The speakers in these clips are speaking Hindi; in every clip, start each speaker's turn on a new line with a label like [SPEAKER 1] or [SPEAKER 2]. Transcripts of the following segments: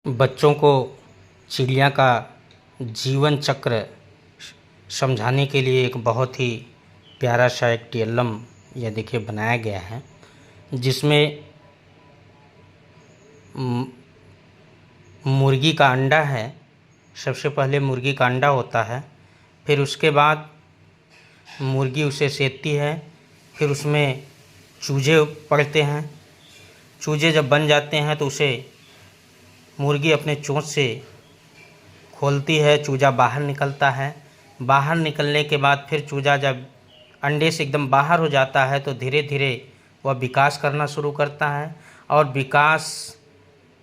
[SPEAKER 1] बच्चों को चिड़िया का जीवन चक्र समझाने के लिए एक बहुत ही प्यारा सा एक टीएलएम यह देखिए बनाया गया है, जिसमें मुर्गी का अंडा है। सबसे पहले मुर्गी का अंडा होता है, फिर उसके बाद मुर्गी उसे सेकती है, फिर उसमें चूजे पड़ते हैं। चूजे जब बन जाते हैं तो उसे मुर्गी अपने चोंच से खोलती है, चूजा बाहर निकलता है। बाहर निकलने के बाद फिर चूजा जब अंडे से एकदम बाहर हो जाता है तो धीरे धीरे वह विकास करना शुरू करता है, और विकास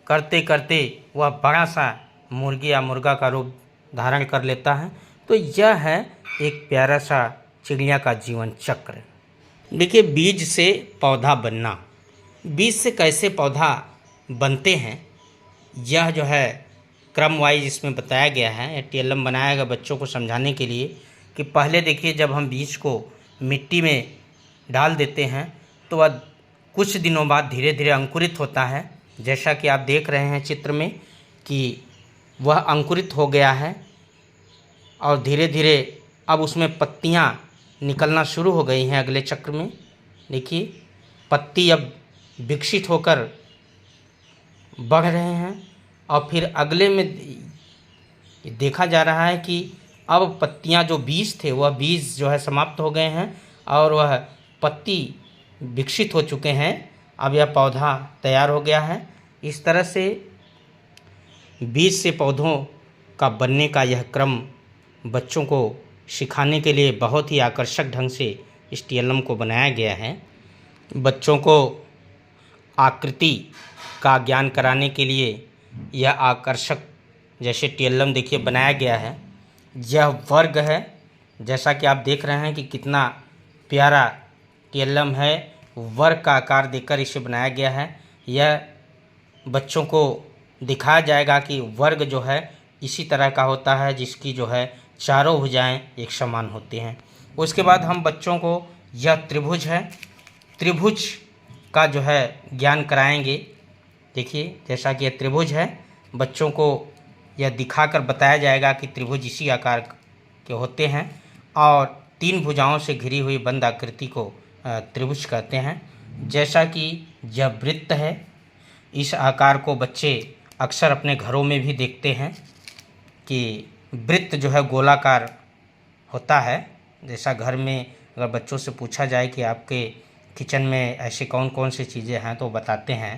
[SPEAKER 1] करते करते वह बड़ा सा मुर्गी या मुर्गा का रूप धारण कर लेता है। तो यह है एक प्यारा सा चिड़िया का जीवन चक्र। देखिए, बीज से पौधा बनना, बीज से कैसे पौधा बनते हैं, यह जो है क्रम वाइज इसमें बताया गया है। टीएलएम बनाया गया बच्चों को समझाने के लिए कि पहले देखिए, जब हम बीज को मिट्टी में डाल देते हैं तो वह कुछ दिनों बाद धीरे धीरे अंकुरित होता है। जैसा कि आप देख रहे हैं चित्र में कि वह अंकुरित हो गया है, और धीरे धीरे अब उसमें पत्तियां निकलना शुरू हो गई हैं। अगले चक्र में देखिए, पत्ती अब विकसित होकर बढ़ रहे हैं, और फिर अगले में देखा जा रहा है कि अब पत्तियां, जो बीज थे वह बीज जो है समाप्त हो गए हैं, और वह पत्ती विकसित हो चुके हैं। अब यह पौधा तैयार हो गया है। इस तरह से बीज से पौधों का बनने का यह क्रम बच्चों को सिखाने के लिए बहुत ही आकर्षक ढंग से इस टीएलएम को बनाया गया है। बच्चों को आकृति का ज्ञान कराने के लिए यह आकर्षक जैसे टीएलएम देखिए बनाया गया है। यह वर्ग है, जैसा कि आप देख रहे हैं कि कितना प्यारा टीएलएम है। वर्ग का आकार देकर इसे बनाया गया है। यह बच्चों को दिखाया जाएगा कि वर्ग जो है इसी तरह का होता है, जिसकी जो है चारों भुजाएं एक समान होती हैं। उसके बाद हम बच्चों को यह त्रिभुज है, त्रिभुज का जो है ज्ञान कराएंगे। देखिए, जैसा कि यह त्रिभुज है, बच्चों को यह दिखाकर बताया जाएगा कि त्रिभुज इसी आकार के होते हैं, और 3 भुजाओं से घिरी हुई बंद आकृति को त्रिभुज कहते हैं। जैसा कि यह वृत्त है, इस आकार को बच्चे अक्सर अपने घरों में भी देखते हैं कि वृत्त जो है गोलाकार होता है। जैसा घर में अगर बच्चों से पूछा जाए कि आपके किचन में ऐसे कौन कौन सी चीज़ें हैं, तो बताते हैं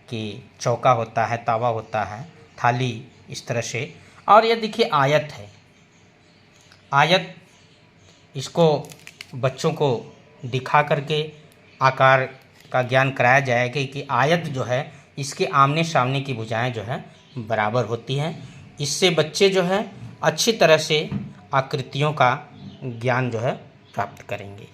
[SPEAKER 1] कि चौका होता है, तावा होता है, थाली, इस तरह से। और यह देखिए आयत है, आयत, इसको बच्चों को दिखा करके आकार का ज्ञान कराया जाएगा कि आयत जो है इसके आमने सामने की भुजाएं जो है बराबर होती हैं। इससे बच्चे जो है अच्छी तरह से आकृतियों का ज्ञान जो है प्राप्त करेंगे।